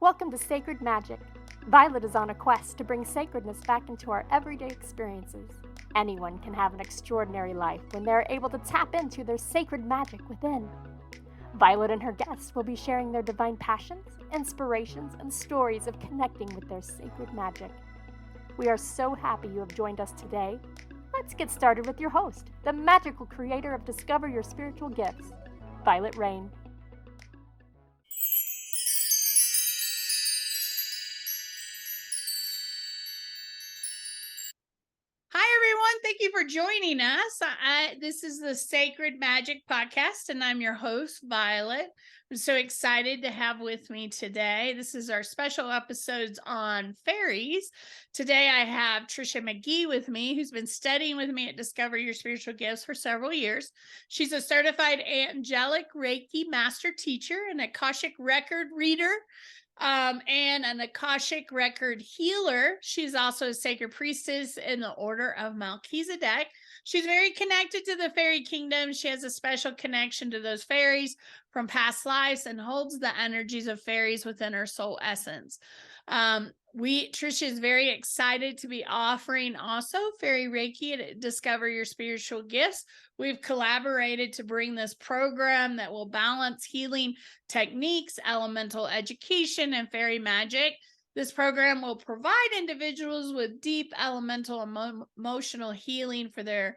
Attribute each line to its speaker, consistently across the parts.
Speaker 1: Welcome to Sacred Magic. Violet is on a quest to bring sacredness back into our everyday experiences. Anyone can have an extraordinary life when they are able to tap into their sacred magic within. Violet and her guests will be sharing their divine passions, inspirations, and stories of connecting with their sacred magic. We are so happy you have joined us today. Let's get started with your host, the magical creator of Discover Your Spiritual Gifts, Violet Rayne.
Speaker 2: Hi, everyone. Thank you for joining us. This is the Sacred Magic Podcast, and I'm your host, Violet. I'm so excited to have with me today. This is our special episodes on fairies. Today, I have Tricia and Magee with me, who's been studying with me at Discover Your Spiritual Gifts for several years. She's a certified Angelic Reiki Master teacher, an Akashic RecordReader, and an Akashic RecordHealer. She's also a Sacred Priestess in the Order of Melchizedek. She's very connected to the fairy kingdom. She has a special connection to those fairies from past lives and holds the energies of fairies within her soul essence. Tricia is very excited to be offering also Fairy Reiki at Discover Your Spiritual Gifts. We've collaborated to bring this program that will balance healing techniques, elemental education, and fairy magic. This program will provide individuals with deep elemental emotional healing for their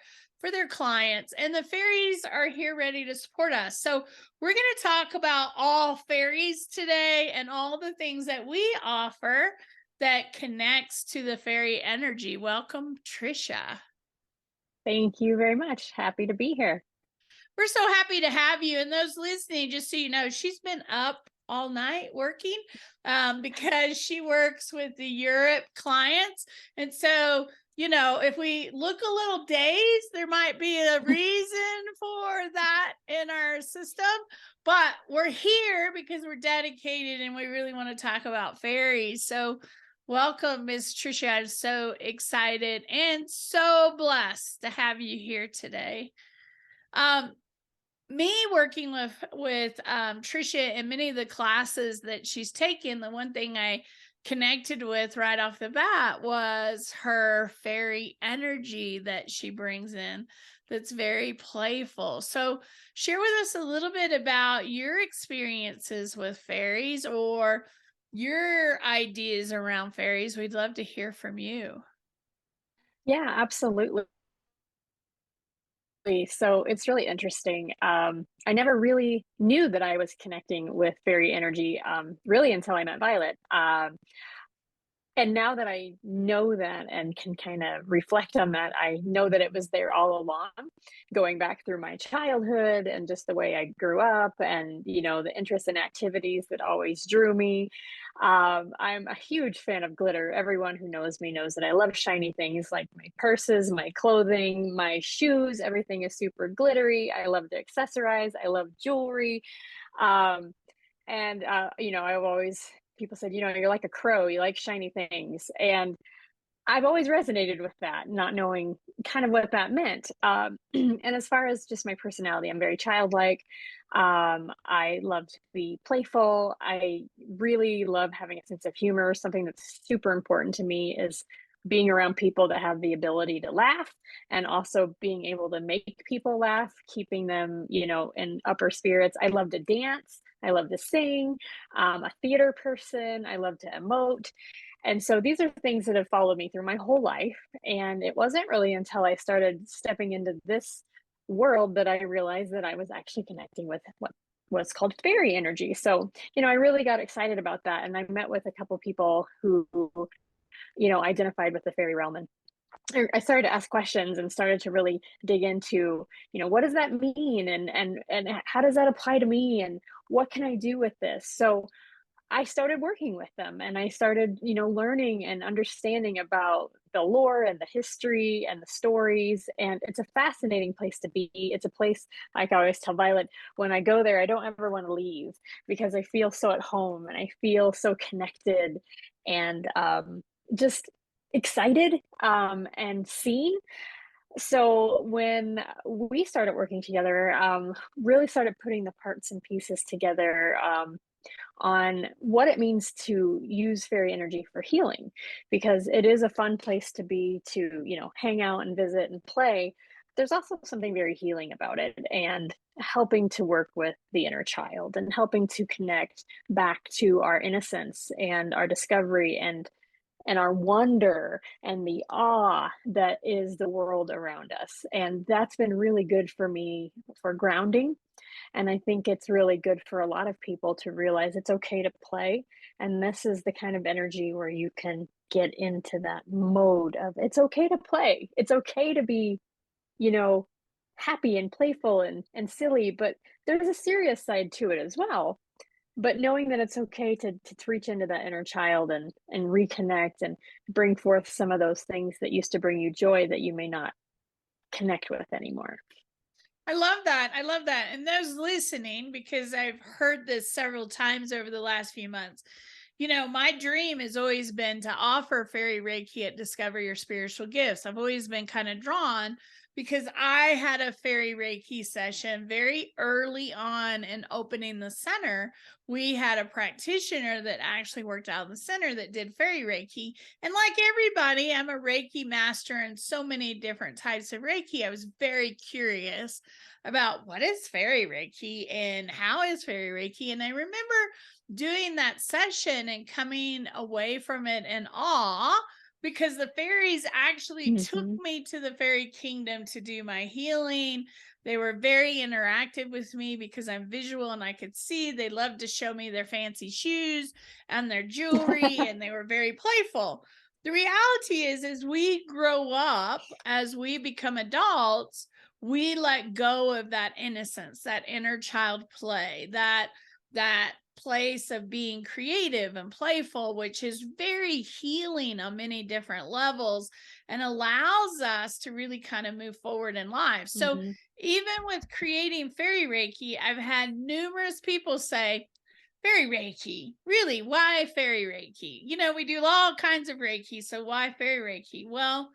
Speaker 2: clients, and the fairies are here ready to support us. So we're going to talk about all fairies today and all the things that we offer that connects to the fairy energy. Welcome, Tricia.
Speaker 3: Thank you very much. Happy to be here.
Speaker 2: We're so happy to have you. And those listening, just so you know, she's been up all night working because she works with the Europe clients. And so, you know, if we look a little dazed, there might be a reason for that in our system. But we're here because we're dedicated and we really want to talk about fairies. So welcome, Miss Tricia. I'm so excited and so blessed to have you here today. Me working with Tricia and many of the classes that she's taken, the one thing I connected with right off the bat was her fairy energy that she brings in that's very playful. So share with us a little bit about your experiences with fairies or your ideas around fairies. We'd love to hear from you.
Speaker 3: Yeah, absolutely. So it's really interesting. I never really knew that I was connecting with fairy energy, really until I met Violet. And now that I know that and can kind of reflect on that, I know that it was there all along, going back through my childhood and just the way I grew up and, you know, the interests and activities that always drew me. I'm a huge fan of glitter. Everyone who knows me knows that I love shiny things like my purses, my clothing, my shoes. Everything is super glittery. I love to accessorize. I love jewelry. Um, you know, I've always people said, you know, you're like a crow, you like shiny things. And I've always resonated with that, not knowing kind of what that meant. And as far as just my personality, I'm very childlike. I love to be playful. I really love having a sense of humor. Something that's super important to me is being around people that have the ability to laugh and also being able to make people laugh, keeping them, you know, in upper spirits. I love to dance. I love to sing. I'm a theater person. I love to emote. And so these are things that have followed me through my whole life. And it wasn't really until I started stepping into this world that I realized that I was actually connecting with what was called fairy energy. So, you know, I really got excited about that. And I met with a couple people who, you know, identified with the fairy realm. And I started to ask questions and started to really dig into, you know, what does that mean? And how does that apply to me? And what can I do with this? So I started working with them and I started, you know, learning and understanding about the lore and the history and the stories. And it's a fascinating place to be. It's a place, like I always tell Violet, when I go there, I don't ever want to leave because I feel so at home and I feel so connected and just excited and seen. So when we started working together, really started putting the parts and pieces together on what it means to use fairy energy for healing, because it is a fun place to be, to, hang out and visit and play. There's also something very healing about it, and helping to work with the inner child and helping to connect back to our innocence and our discovery and our wonder and the awe that is the world around us. And that's been really good for me for grounding. And I think it's really good for a lot of people to realize it's okay to play. And this is the kind of energy where you can get into that mode of it's okay to play. It's okay to be, you know, happy and playful and silly, but there's a serious side to it as well. But knowing that it's okay to reach into that inner child and reconnect and bring forth some of those things that used to bring you joy that you may not connect with anymore.
Speaker 2: I love that. I love that. And those listening, because I've heard this several times over the last few months, my dream has always been to offer Fairy Reiki at Discover Your Spiritual Gifts. I've always been kind of drawn because I had a Fairy Reiki session very early on in opening the center. We had a practitioner that actually worked out in the center that did Fairy Reiki. And like everybody, I'm a Reiki master in so many different types of Reiki. I was very curious about what is Fairy Reiki and how is Fairy Reiki. And I remember doing that session and coming away from it in awe, because the fairies actually took me to the fairy kingdom to do my healing. They were very interactive with me because I'm visual and I could see. They loved to show me their fancy shoes and their jewelry, and they were very playful. The reality is, as we grow up, as we become adults, we let go of that innocence, that inner child play, that place of being creative and playful, which is very healing on many different levels and allows us to really kind of move forward in life. So even with creating Fairy Reiki, I've had numerous people say, Fairy Reiki, really? Why Fairy Reiki? We do all kinds of Reiki, so why Fairy Reiki? Well,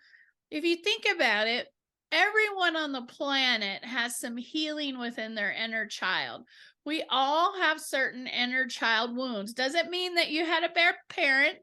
Speaker 2: if you think about it, everyone on the planet has some healing within their inner child. We all have certain inner child wounds. Doesn't mean that you had a bad parent.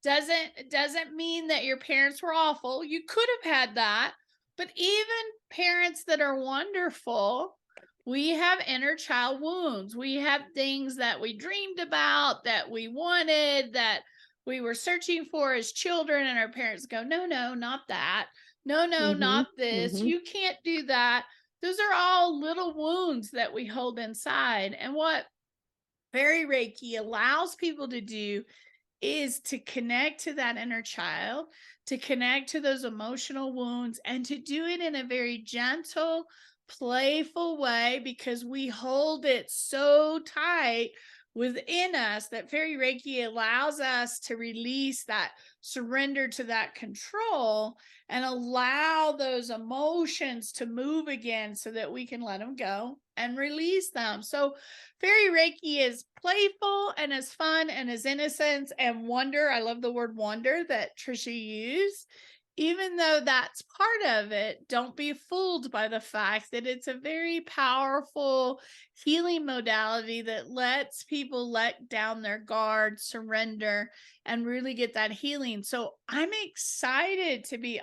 Speaker 2: Doesn't mean that your parents were awful. You could have had that. But even parents that are wonderful, we have inner child wounds. We have things that we dreamed about, that we wanted, that we were searching for as children, and our parents go, no, not that. No, not this. You can't do that. Those are all little wounds that we hold inside. And what Fairy Reiki allows people to do is to connect to that inner child, to connect to those emotional wounds, and to do it in a very gentle, playful way, because we hold it so tight within us that Fairy Reiki allows us to release that, surrender to that control, and allow those emotions to move again so that we can let them go and release them. So Fairy Reiki is playful and is fun and is innocence and wonder. I love the word wonder that Tricia used. Even though that's part of it, don't be fooled by the fact that it's a very powerful healing modality that lets people let down their guard, surrender, and really get that healing. So I'm excited to be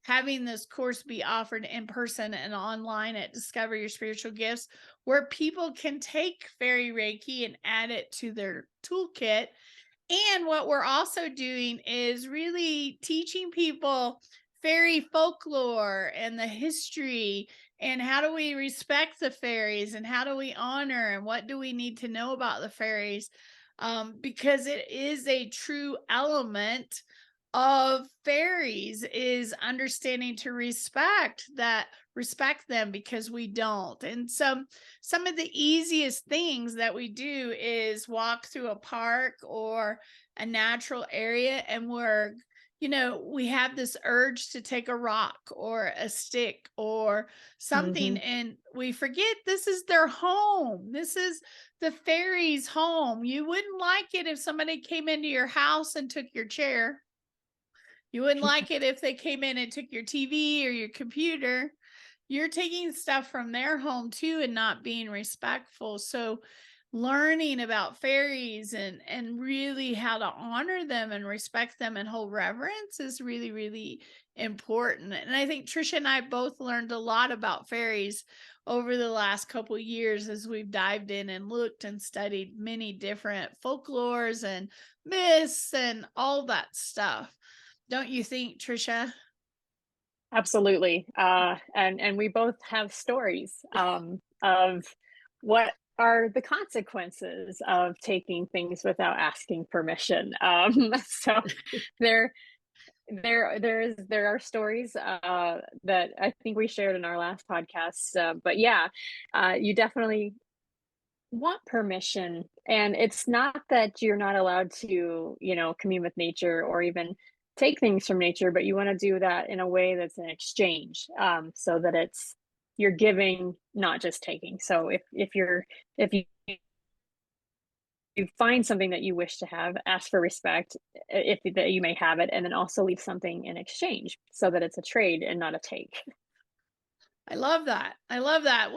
Speaker 2: having this course be offered in person and online at Discover Your Spiritual Gifts, where people can take Fairy Reiki and add it to their toolkit. And what we're also doing is really teaching people fairy folklore and the history, and how do we respect the fairies, and how do we honor, and what do we need to know about the fairies, because it is a true element of fairies, is understanding to respect them, because we don't. And so some of the easiest things that we do is walk through a park or a natural area, and we have this urge to take a rock or a stick or something, and we forget this is their home. This is the fairies' home. You wouldn't like it if somebody came into your house and took your chair. You wouldn't like it if they came in and took your TV or your computer. You're taking stuff from their home too and not being respectful. So learning about fairies and really how to honor them and respect them and hold reverence is really, really important. And I think Tricia and I both learned a lot about fairies over the last couple of years as we've dived in and looked and studied many different folklores and myths and all that stuff. Don't you think, Tricia?
Speaker 3: Absolutely. And we both have stories of what are the consequences of taking things without asking permission. So there there are stories that I think we shared in our last podcast. But yeah, you definitely want permission, and it's not that you're not allowed to, commune with nature or even take things from nature, but you want to do that in a way that's an exchange, so that you're giving, not just taking. So if you find something that you wish to have, ask for respect, if that you may have it, and then also leave something in exchange so that it's a trade and not a take.
Speaker 2: I love that. I love that.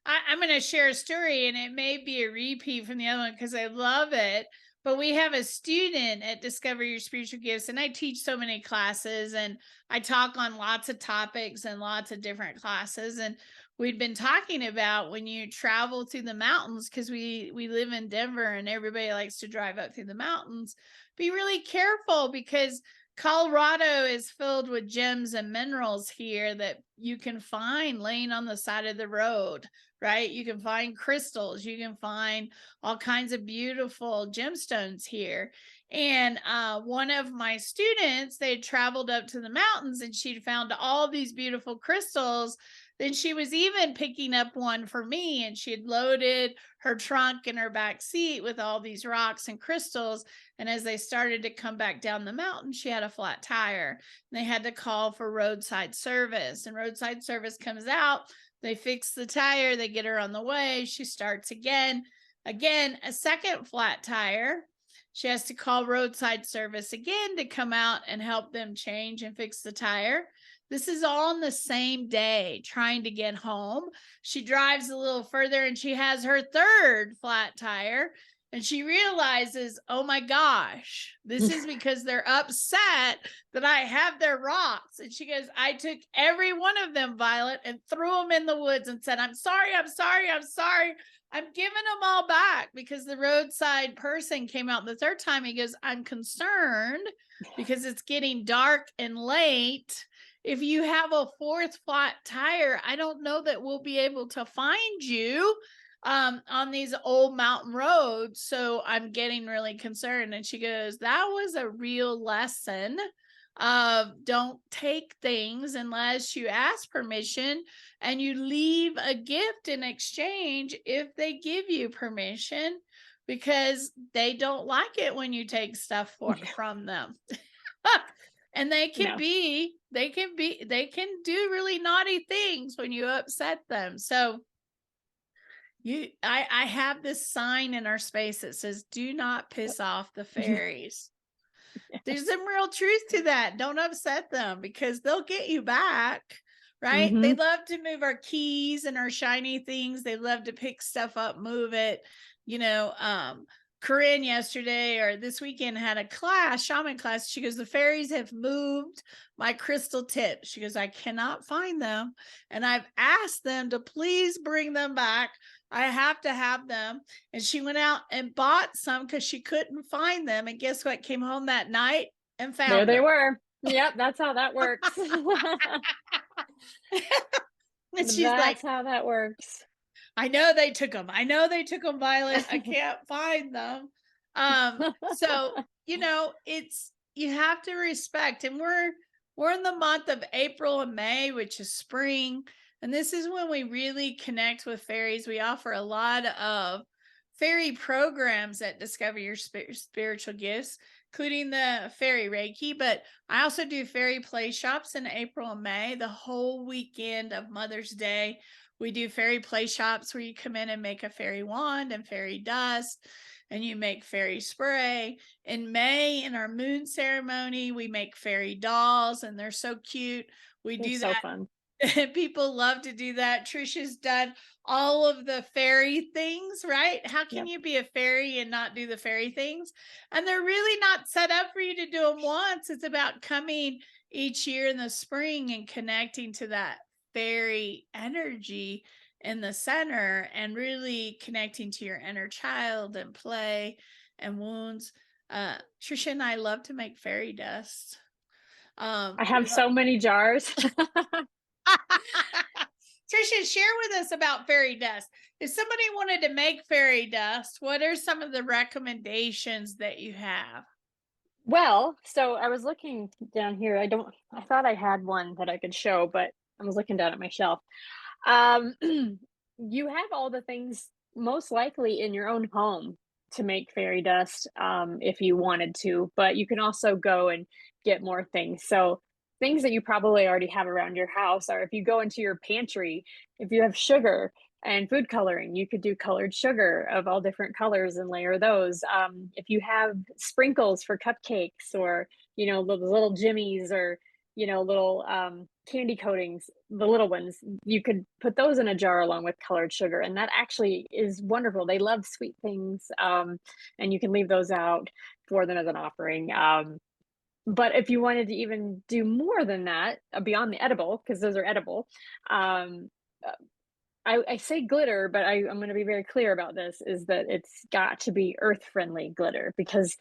Speaker 2: I'm going to share a story, and it may be a repeat from the other one because I love it. But we have a student at Discover Your Spiritual Gifts, and I teach so many classes, and I talk on lots of topics and lots of different classes. And we'd been talking about when you travel through the mountains, because we live in Denver and everybody likes to drive up through the mountains, be really careful because Colorado is filled with gems and minerals here that you can find laying on the side of the road, right? You can find crystals, you can find all kinds of beautiful gemstones here. And one of my students, they had traveled up to the mountains and she'd found all these beautiful crystals. Then she was even picking up one for me, and she had loaded her trunk in her back seat with all these rocks and crystals. And as they started to come back down the mountain, she had a flat tire. And they had to call for roadside service. And roadside service comes out. They fix the tire. They get her on the way. She starts again. Again, a second flat tire. She has to call roadside service again to come out and help them change and fix the tire. This is all on the same day, trying to get home. She drives a little further and she has her third flat tire. And she realizes, oh my gosh, this is because they're upset that I have their rocks. And she goes, I took every one of them, Violet, and threw them in the woods and said, I'm sorry, I'm sorry, I'm sorry. I'm giving them all back, because the roadside person came out the third time. He goes, I'm concerned because it's getting dark and late. If you have a fourth flat tire, I don't know that we'll be able to find you on these old mountain roads. So I'm getting really concerned. And she goes, that was a real lesson of don't take things unless you ask permission, and you leave a gift in exchange if they give you permission, because they don't like it when you take stuff from them. And they can do really naughty things when you upset them. So I have this sign in our space that says, do not piss off the fairies. There's some real truth to that. Don't upset them, because they'll get you back, right?
Speaker 3: Mm-hmm.
Speaker 2: They love to move our keys and our shiny things. They love to pick stuff up, move it. Corinne yesterday or this weekend had a class, shaman class. She goes, the fairies have moved my crystal tips. She goes, I cannot find them. And I've asked them to please bring them back. I have to have them. And she went out and bought some because she couldn't find them. And guess what? Came home that night and found
Speaker 3: there they
Speaker 2: them.
Speaker 3: were. Yep, that's how that works.
Speaker 2: And she's
Speaker 3: that's how that works.
Speaker 2: I know they took them. Violet. I can't find them. So, you have to respect, and we're in the month of April and May, which is spring. And this is when we really connect with fairies. We offer a lot of fairy programs at Discover Your Spiritual Gifts, including the Fairy Reiki. But I also do fairy play shops in April and May, the whole weekend of Mother's Day. We do fairy play shops where you come in and make a fairy wand and fairy dust, and you make fairy spray. In May, in our moon ceremony, we make fairy dolls, and they're so cute. We do that.
Speaker 3: So fun.
Speaker 2: People love to do that. Tricia's done all of the fairy things, right? How can you be a fairy and not do the fairy things? And they're really not set up for you to do them once. It's about coming each year in the spring and connecting to that fairy energy in the center and really connecting to your inner child and play and wounds. Tricia and I love to make fairy dust.
Speaker 3: I have so many jars.
Speaker 2: Tricia, share with us about fairy dust. If somebody wanted to make fairy dust, what are some of the recommendations that you have?
Speaker 3: Well, so I was looking down here. I thought I had one that I could show, but I was looking down at my shelf. Um, you have all the things most likely in your own home to make fairy dust, if you wanted to, but you can also go and get more things. So things that you probably already have around your house are, if you go into your pantry, if you have sugar and food coloring, you could do colored sugar of all different colors and layer those. If you have sprinkles for cupcakes, or little jimmies, or little candy coatings, the little ones, you could put those in a jar along with colored sugar, and that actually is wonderful. They love sweet things, and you can leave those out for them as an offering. But if you wanted to even do more than that, beyond the edible, because those are edible, um, I say glitter, but I'm going to be very clear about this, is that it's got to be earth-friendly glitter, because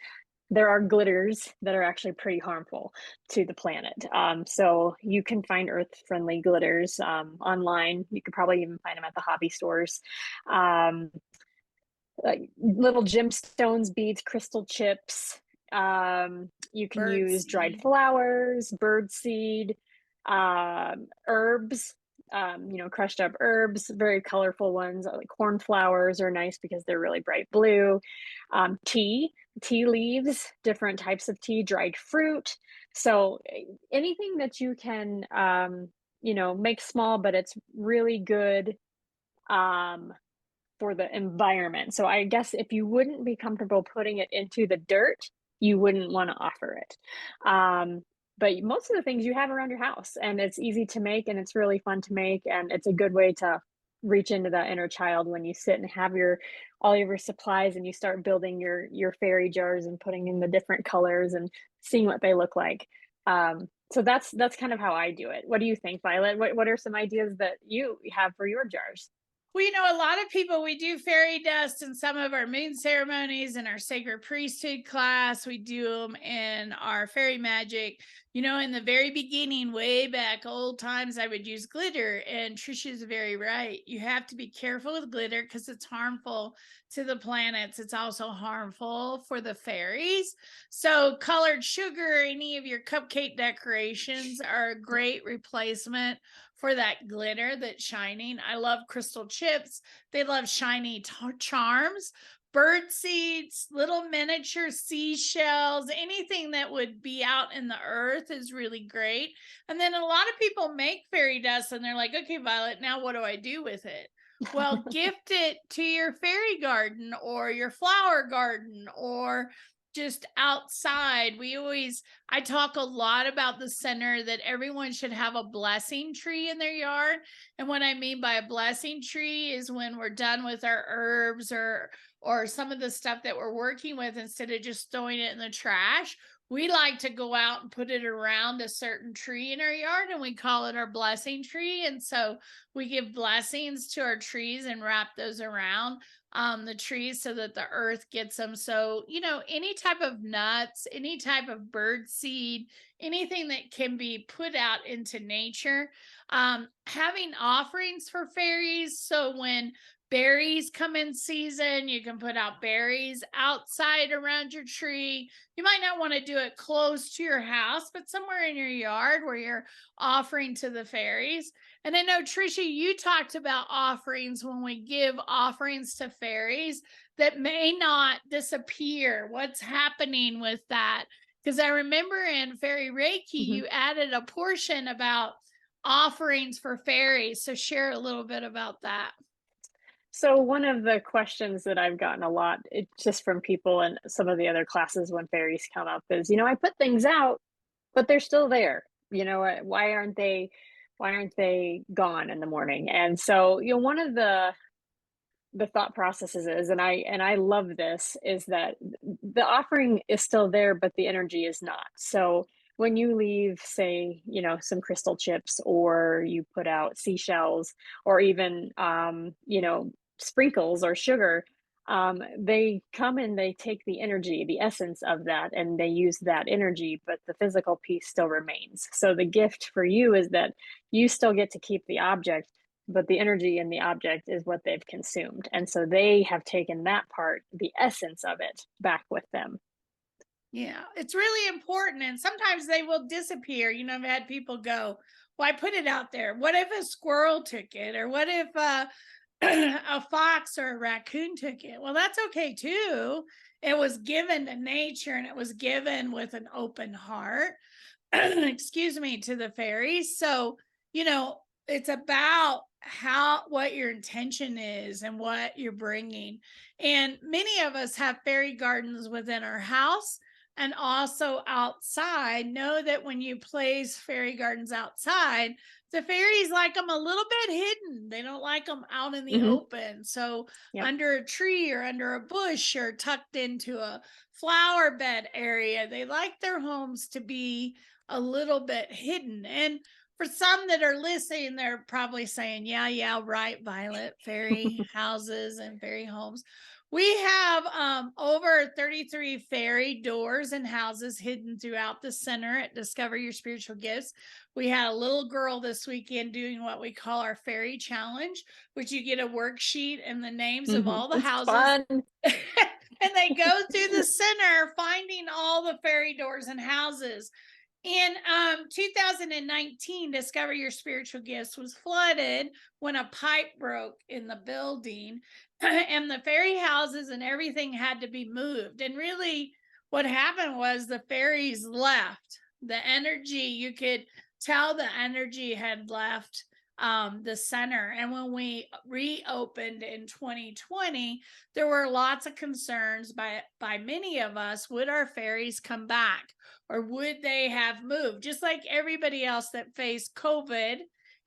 Speaker 3: there are glitters that are actually pretty harmful to the planet. So you can find earth-friendly glitters online. You could probably even find them at the hobby stores. Like little gemstones, beads, crystal chips. You can use dried flowers, bird seed, herbs, crushed up herbs, very colorful ones, like cornflowers are nice because they're really bright blue. Tea leaves, different types of tea, dried fruit. So anything that you can, make small, but it's really good for the environment. So I guess if you wouldn't be comfortable putting it into the dirt, you wouldn't want to offer it. But most of the things you have around your house, and it's easy to make, and it's really fun to make, and it's a good way to reach into that inner child when you sit and have all your supplies, and you start building your fairy jars and putting in the different colors and seeing what they look like. So that's kind of how I do it. What do you think, Violet? What are some ideas that you have for your jars?
Speaker 2: Well, a lot of people, we do fairy dust in some of our moon ceremonies in our sacred priesthood class. We do them in our fairy magic. In the very beginning, way back old times, I would use glitter. And Tricia's very right. You have to be careful with glitter because it's harmful to the planets. It's also harmful for the fairies. So colored sugar, any of your cupcake decorations are a great replacement for that glitter that's shining. I love crystal chips. They love shiny charms, bird seeds, little miniature seashells, anything that would be out in the earth is really great. And then a lot of people make fairy dust and they're like, okay, Violet, now what do I do with it? Well, gift it to your fairy garden or your flower garden, or just outside. I talk a lot about the center, that everyone should have a blessing tree in their yard. And what I mean by a blessing tree is when we're done with our herbs or some of the stuff that we're working with, instead of just throwing it in the trash, we like to go out and put it around a certain tree in our yard, and we call it our blessing tree. And so we give blessings to our trees and wrap those around the trees so that the earth gets them. So, any type of nuts, any type of bird seed, anything that can be put out into nature. Having offerings for fairies. So when berries come in season, you can put out berries outside around your tree. You might not want to do it close to your house, but somewhere in your yard where you're offering to the fairies. And I know, Tricia, you talked about offerings when we give offerings to fairies that may not disappear. What's happening with that? Because I remember in Fairy Reiki, you added a portion about offerings for fairies. So share a little bit about that.
Speaker 3: So one of the questions that I've gotten a lot, just from people in some of the other classes when fairies come up, is, I put things out, but they're still there. Why aren't they Why aren't they gone in the morning? And so, one of the thought processes is, and I love this, is that the offering is still there, but the energy is not. So when you leave, say, some crystal chips, or you put out seashells, or even sprinkles or sugar, they come and they take the energy, the essence of that, and they use that energy, but the physical piece still remains. So the gift for you is that you still get to keep the object, but the energy in the object is what they've consumed. And so they have taken that part, the essence of it, back with them.
Speaker 2: Yeah, it's really important. And sometimes they will disappear. I've had people go, well, I put it out there. What if a squirrel took it? Or what if a fox or a raccoon took it? Well, that's okay too. It was given to nature, and it was given with an open heart, excuse me, to the fairies. So, it's about what your intention is and what you're bringing. And many of us have fairy gardens within our house and also outside. Know that when you place fairy gardens outside, the fairies like them a little bit hidden. They don't like them out in the open. So under a tree or under a bush or tucked into a flower bed area, they like their homes to be a little bit hidden. And for some that are listening, they're probably saying, yeah, right, Violet, fairy houses and fairy homes. We have over 33 fairy doors and houses hidden throughout the center at Discover Your Spiritual Gifts. We had a little girl this weekend doing what we call our fairy challenge, which you get a worksheet and the names of all the
Speaker 3: It's
Speaker 2: houses.
Speaker 3: fun.
Speaker 2: And they go through the center finding all the fairy doors and houses. In 2019, Discover Your Spiritual Gifts was flooded when a pipe broke in the building, and the fairy houses and everything had to be moved. And really what happened was the fairies left. The energy, you could tell the energy had left the center. And when we reopened in 2020, there were lots of concerns by many of us. Would our fairies come back, or would they have moved? Just like everybody else that faced COVID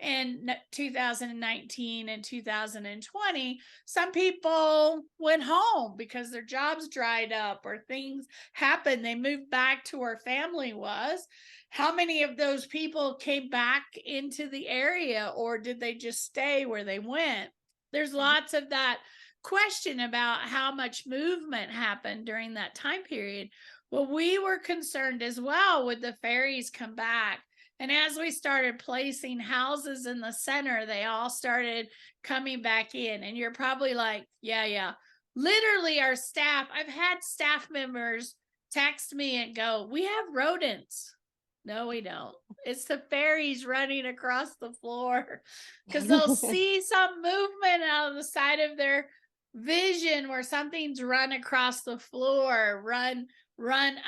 Speaker 2: in 2019 and 2020, some people went home because their jobs dried up or things happened. They moved back to where family was. How many of those people came back into the area, or did they just stay where they went? There's lots of that question about how much movement happened during that time period. Well, we were concerned as well. Would the fairies come back? And as we started placing houses in the center, they all started coming back in. And you're probably like, yeah. Literally, our staff, I've had staff members text me and go, we have rodents. No, we don't. It's the fairies running across the floor, because they'll see some movement out of the side of their vision where something's run across the floor, run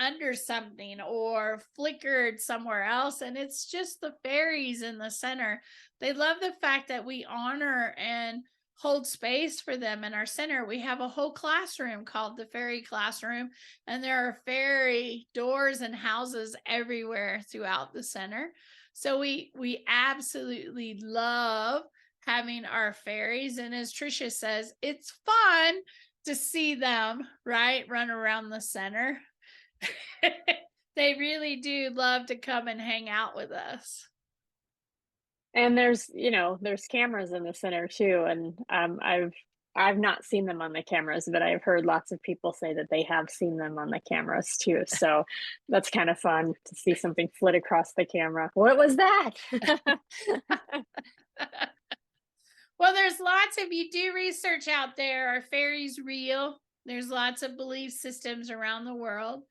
Speaker 2: under something, or flickered somewhere else. And it's just the fairies in the center. They love the fact that we honor and hold space for them in our center. We have a whole classroom called the Fairy Classroom, and there are fairy doors and houses everywhere throughout the center. So we absolutely love having our fairies. And as Tricia says, it's fun to see them, right, run around the center. They really do love to come and hang out with us.
Speaker 3: And there's cameras in the center too. And I've not seen them on the cameras, but I've heard lots of people say that they have seen them on the cameras too. So that's kind of fun to see something flit across the camera. What was that?
Speaker 2: Well, there's lots of, you do research out there. Are fairies real? There's lots of belief systems around the world,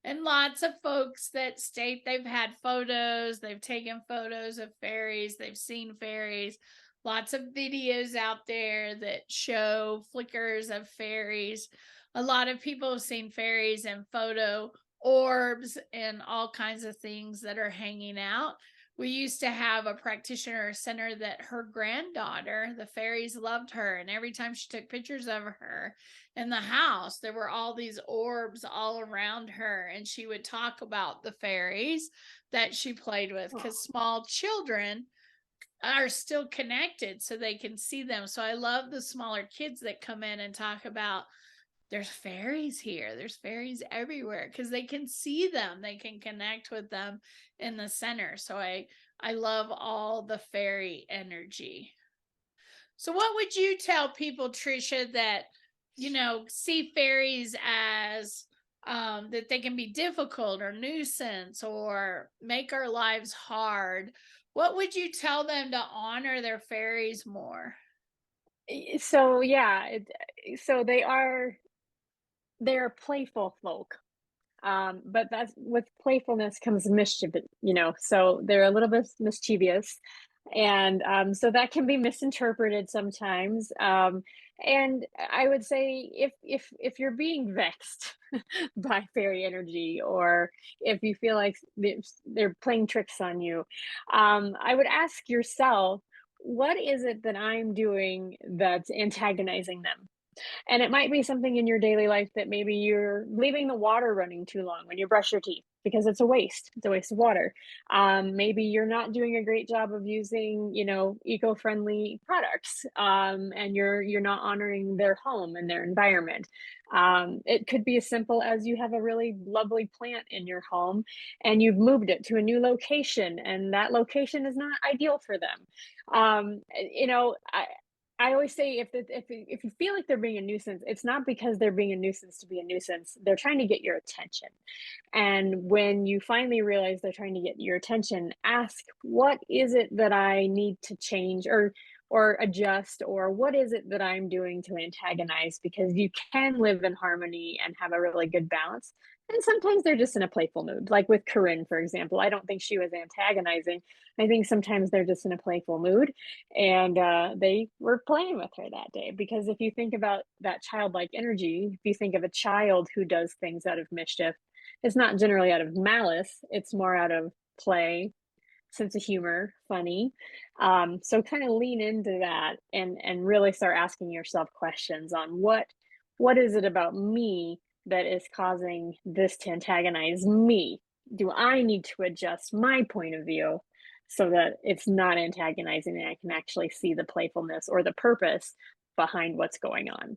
Speaker 2: and lots of folks that state they've had photos, they've taken photos of fairies, they've seen fairies. Lots of videos out there that show flickers of fairies. A lot of people have seen fairies and photo orbs and all kinds of things that are hanging out. We used to have a practitioner center that her granddaughter, the fairies loved her. And every time she took pictures of her in the house, there were all these orbs all around her. And she would talk about the fairies that she played with, because small children are still connected so they can see them. So I love the smaller kids that come in and talk about there's fairies here. There's fairies everywhere because they can see them. They can connect with them in the center. So I love all the fairy energy. So what would you tell people, Tricia, that, see fairies as that they can be difficult or nuisance or make our lives hard? What would you tell them to honor their fairies more?
Speaker 3: So yeah, so they're playful folk. But that's with playfulness comes mischief, so they're a little bit mischievous. And so that can be misinterpreted sometimes. And I would say if you're being vexed by fairy energy, or if you feel like they're playing tricks on you, I would ask yourself, what is it that I'm doing that's antagonizing them? And it might be something in your daily life that maybe you're leaving the water running too long when you brush your teeth because it's a waste. It's a waste of water. Maybe you're not doing a great job of using, eco-friendly products, and you're not honoring their home and their environment. It could be as simple as you have a really lovely plant in your home and you've moved it to a new location, and that location is not ideal for them. I always say if you feel like they're being a nuisance, it's not because they're being a nuisance to be a nuisance. They're trying to get your attention. And when you finally realize they're trying to get your attention, ask, what is it that I need to change or adjust, or what is it that I'm doing to antagonize? Because you can live in harmony and have a really good balance. And sometimes they're just in a playful mood. Like with Corinne, for example, I don't think she was antagonizing. I think sometimes they're just in a playful mood, and they were playing with her that day. Because if you think about that childlike energy, if you think of a child who does things out of mischief, it's not generally out of malice, it's more out of play, sense of humor, funny. So kind of lean into that and really start asking yourself questions on what is it about me that is causing this to antagonize me? Do I need to adjust my point of view so that it's not antagonizing and I can actually see the playfulness or the purpose behind what's going on?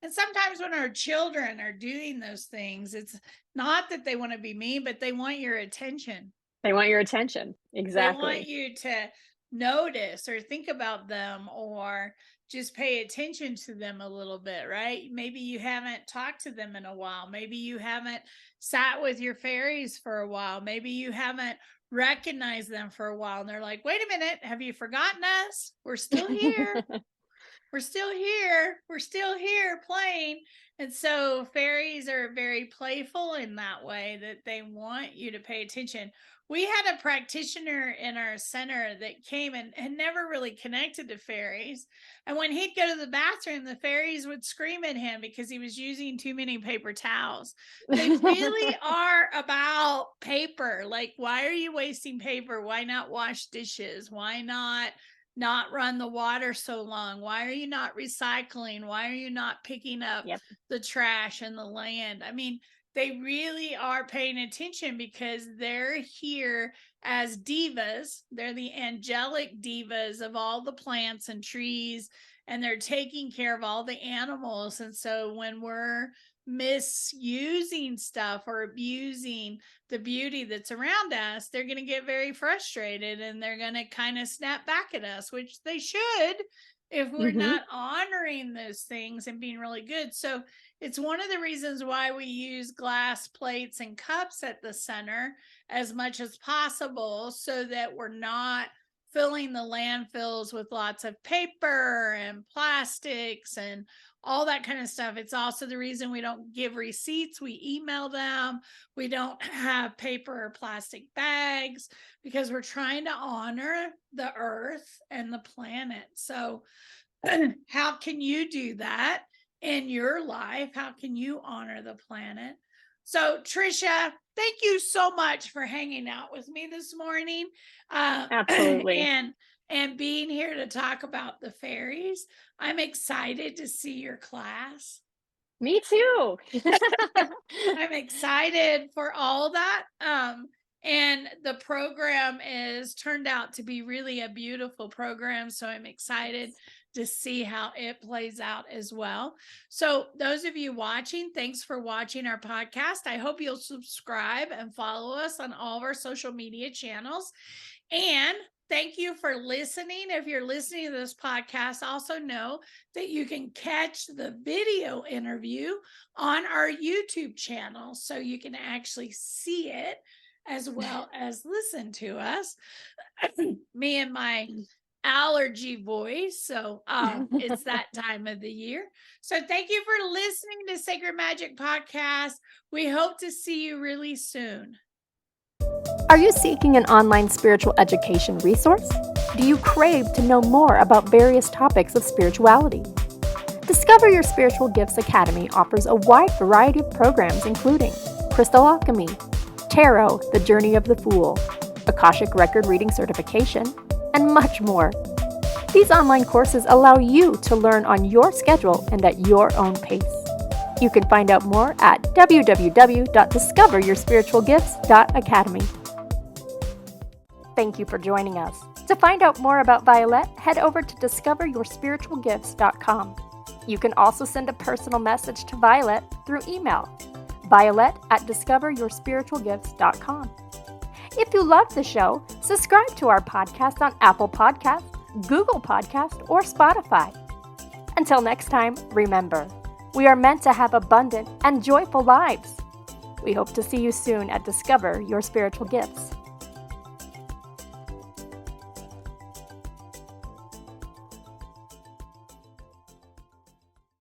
Speaker 2: And sometimes when our children are doing those things, it's not that they want to be mean, but they want your attention.
Speaker 3: They want your attention. Exactly.
Speaker 2: They want you to notice or think about them, or just pay attention to them a little bit, right? Maybe you haven't talked to them in a while. Maybe you haven't sat with your fairies for a while. Maybe you haven't recognized them for a while. And they're like, wait a minute, have you forgotten us? We're still here. We're still here. We're still here playing. And so fairies are very playful in that way, that they want you to pay attention. We had a practitioner in our center that came and never really connected to fairies. And when he'd go to the bathroom, the fairies would scream at him because he was using too many paper towels. They really are about paper. Like, why are you wasting paper? Why not wash dishes? Why not run the water so long? Why are you not recycling? Why are you not picking up the trash and the land? I mean, they really are paying attention because they're here as divas. They're the angelic divas of all the plants and trees, and they're taking care of all the animals. And so when we're misusing stuff or abusing the beauty that's around us, they're going to get very frustrated and they're going to kind of snap back at us, which they should if we're not honoring those things and being really good. So it's one of the reasons why we use glass plates and cups at the center as much as possible, so that we're not filling the landfills with lots of paper and plastics and all that kind of stuff. It's also the reason we don't give receipts. We email them. We don't have paper or plastic bags because we're trying to honor the earth and the planet. So how can you do that in your life? How can you honor the planet? So Tricia, thank you so much for hanging out with me this morning.
Speaker 3: Absolutely.
Speaker 2: And being here to talk about the fairies. I'm excited to see your class.
Speaker 3: Me too.
Speaker 2: I'm excited for all that. And the program is turned out to be really a beautiful program. So I'm excited to see how it plays out as well. So those of you watching, thanks for watching our podcast. I hope you'll subscribe and follow us on all of our social media channels. And thank you for listening. If you're listening to this podcast, also know that you can catch the video interview on our YouTube channel, so you can actually see it as well as listen to us. Me and my allergy voice. So it's that time of the year. So thank you for listening to Sacred Magic Podcast. We hope to see you really soon.
Speaker 1: Are you seeking an online spiritual education resource? Do you crave to know more about various topics of spirituality? Discover Your Spiritual Gifts Academy offers a wide variety of programs, including Crystal Alchemy, Tarot, The Journey of the Fool, Akashic Record Reading Certification, and much more. These online courses allow you to learn on your schedule and at your own pace. You can find out more at www.discoveryourspiritualgifts.academy. Thank you for joining us. To find out more about Vialet, head over to discoveryourspiritualgifts.com. You can also send a personal message to Vialet through email, violet@discoveryourspiritualgifts.com. If you love the show, subscribe to our podcast on Apple Podcasts, Google Podcasts, or Spotify. Until next time, remember, we are meant to have abundant and joyful lives. We hope to see you soon at Discover Your Spiritual Gifts.